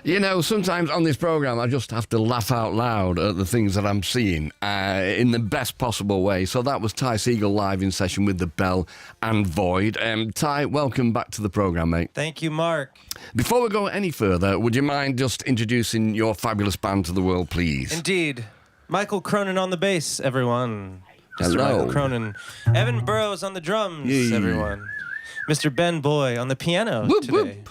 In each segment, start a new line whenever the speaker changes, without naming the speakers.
You know, sometimes on this programme I just have to laugh out loud at the things that I'm seeing in the best possible way. So that was Ty Segall live in session with the Bell and Void. Ty, welcome back to the programme, mate.
Thank you, Mark.
Before we go any further, would you mind just introducing your fabulous band to the world, please?
Indeed. Michael Cronin on the bass, everyone. Mr.
Hello.
Michael Cronin. Evan Burrows on the drums,
Yay.
everyone. Mr. Ben Boy on the piano
Whoop,
today.
whoop.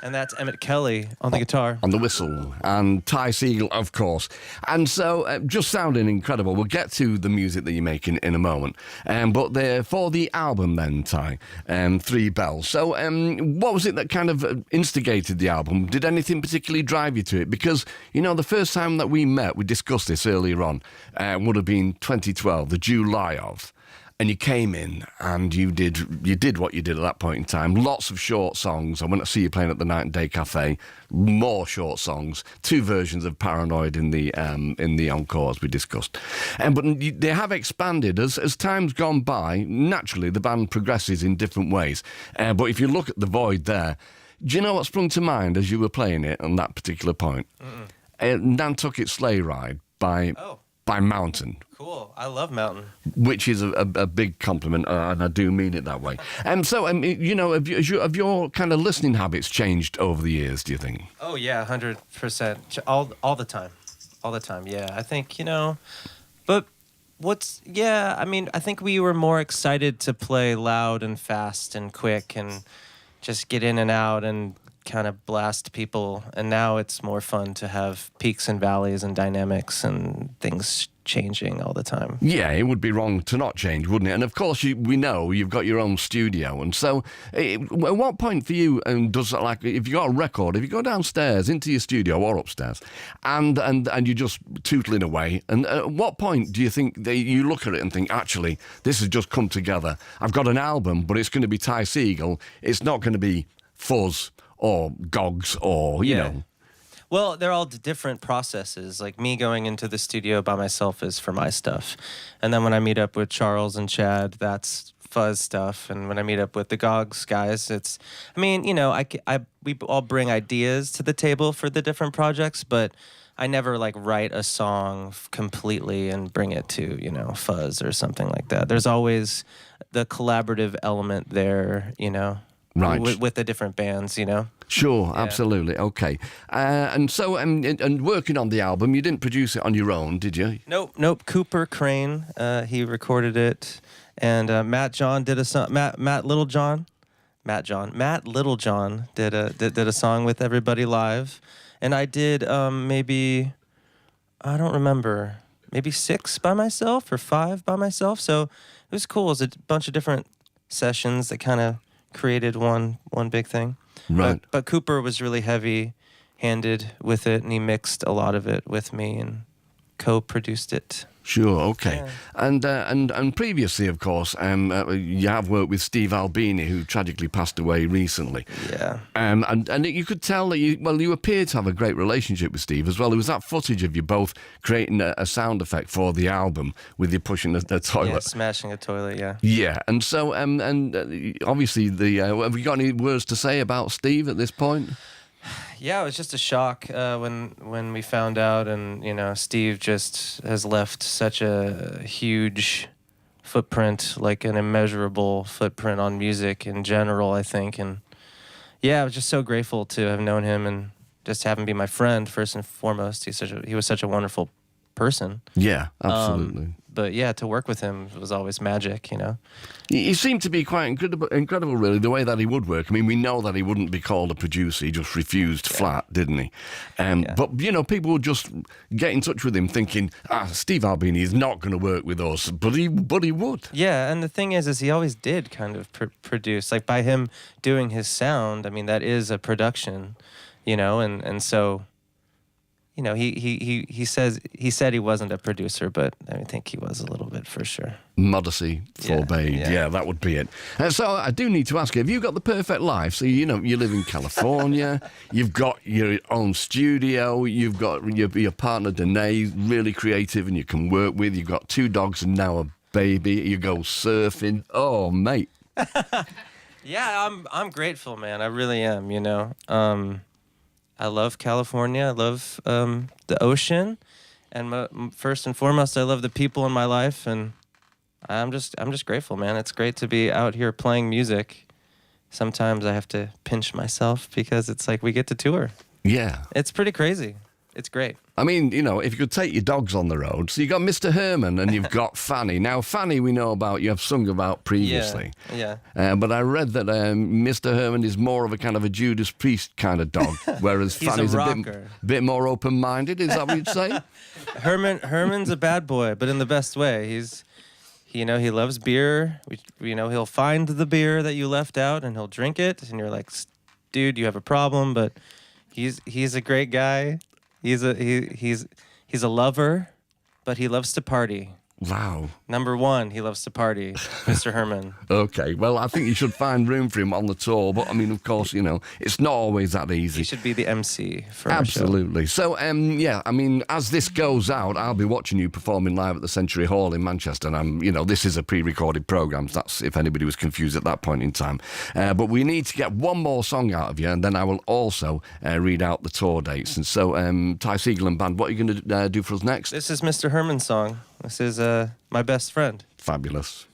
And that's Emmett Kelly on the guitar.
On the whistle, and Ty Segall, of course. And so, just sounding incredible. We'll get to the music that you're making in a moment. But for the album then, Ty, Three Bells. So, what was it that kind of instigated the album? Did anything particularly drive you to it? Because, you know, the first time that we met, we discussed this earlier on, would have been 2012, the July of. And you came in and you did what you did at that point in time. Lots of short songs. I went to see you playing at the Night and Day Cafe. More short songs. 2 versions of Paranoid in the encores we discussed. But they have expanded as time's gone by. Naturally, the band progresses in different ways. But if you look at the Void there, do you know what sprung to mind as you were playing it on that particular point? Nantucket Sleigh Ride by Mountain.
Cool. I love Mountain.
Which is a big compliment, and I do mean it that way. So, you know, have your kind of listening habits changed over the years, do you think?
Oh, yeah, 100%. All the time. All the time, yeah. I think, you know, but I mean, I think we were more excited to play loud and fast and quick and just get in and out and kind of blast people. And now it's more fun to have peaks and valleys and dynamics and things changing all the time.
Yeah, it would be wrong to not change, wouldn't it? And of course, we know you've got your own studio, and so at what point for you does that, like, if you got a record, if you go downstairs into your studio or upstairs, and you're just tootling away, and at what point do you think that you look at it and think, actually, this has just come together? I've got an album, but it's going to be Ty Segall. It's not going to be Fuzz or Gogs or you know.
Well, they're all different processes. Like me going into the studio by myself is for my stuff. And then when I meet up with Charles and Chad, that's Fuzz stuff. And when I meet up with the Gogs guys, it's, I mean, you know, we all bring ideas to the table for the different projects, but I never like write a song completely and bring it to, you know, Fuzz or something like that. There's always the collaborative element there, you know,
right,
with the different bands, you know.
Sure, yeah. Absolutely, okay. And so, and working on the album, you didn't produce it on your own, did you?
Nope. Cooper Crane, he recorded it, and Matt Littlejohn did a song with everybody live, and I did maybe, I don't remember, maybe 6 by myself or 5 by myself. So it was cool. It was a bunch of different sessions that kind of created one big thing.
Right.
But Cooper was really heavy-handed with it, and he mixed a lot of it with me and co-produced it.
Sure, okay. Yeah. And previously, of course, you have worked with Steve Albini, who tragically passed away recently.
Yeah.
And you could tell that you appear to have a great relationship with Steve as well. There was that footage of you both creating a sound effect for the album with you pushing the toilet.
Yeah, smashing a toilet, yeah.
Yeah, and so, obviously, have you got any words to say about Steve at this point?
Yeah, it was just a shock when we found out, and you know, Steve just has left such a huge footprint, like an immeasurable footprint on music in general, I think. And yeah, I was just so grateful to have known him and just have him be my friend first and foremost. He was such a wonderful person.
Yeah, absolutely.
But yeah, to work with him was always magic, you know.
He seemed to be quite incredible, really, the way that he would work. I mean, we know that he wouldn't be called a producer. He just refused flat, didn't he? But, you know, people would just get in touch with him thinking, Steve Albini is not going to work with us, but he would.
Yeah, and the thing is he always did kind of produce. Like, by him doing his sound, I mean, that is a production, you know, and so... You know, he said he wasn't a producer, but I think he was a little bit for sure.
Modesty forbade. Yeah, that would be it. So I do need to ask you, have you got the perfect life? So, you know, you live in California, you've got your own studio, you've got your partner Danae, really creative and you can work with, you've got 2 dogs and now a baby, you go surfing. Oh, mate.
Yeah, I'm grateful, man. I really am, you know. I love California. I love the ocean, and first and foremost, I love the people in my life, and I'm just grateful, man. It's great to be out here playing music. Sometimes I have to pinch myself because it's like we get to tour.
Yeah.
It's pretty crazy. It's great.
I mean, you know, if you could take your dogs on the road, so you got Mr. Herman and you've got Fanny. Now, Fanny we know about, you have sung about previously.
Yeah.
But I read that Mr. Herman is more of a kind of a Judas Priest kind of dog, whereas
He's
Fanny's
a
a
rocker.
bit more open-minded. Is that what you'd say?
Herman's a bad boy, but in the best way. He loves beer. He'll find the beer that you left out and he'll drink it, and you're like, dude, you have a problem. But he's a great guy. He's a lover, but he loves to party.
Wow.
Number one, he loves to party, Mr. Herman.
Okay, well, I think you should find room for him on the tour, but I mean, of course, you know, it's not always that easy.
He should be the MC for our show.
Absolutely. So, yeah, I mean, as this goes out, I'll be watching you performing live at the Century Hall in Manchester, and this is a pre-recorded programme, so that's if anybody was confused at that point in time. But we need to get one more song out of you, and then I will also read out the tour dates. And so, Ty Segall and band, what are you going to do for us next?
This is Mr. Herman's song. This is My Best Friend.
Fabulous.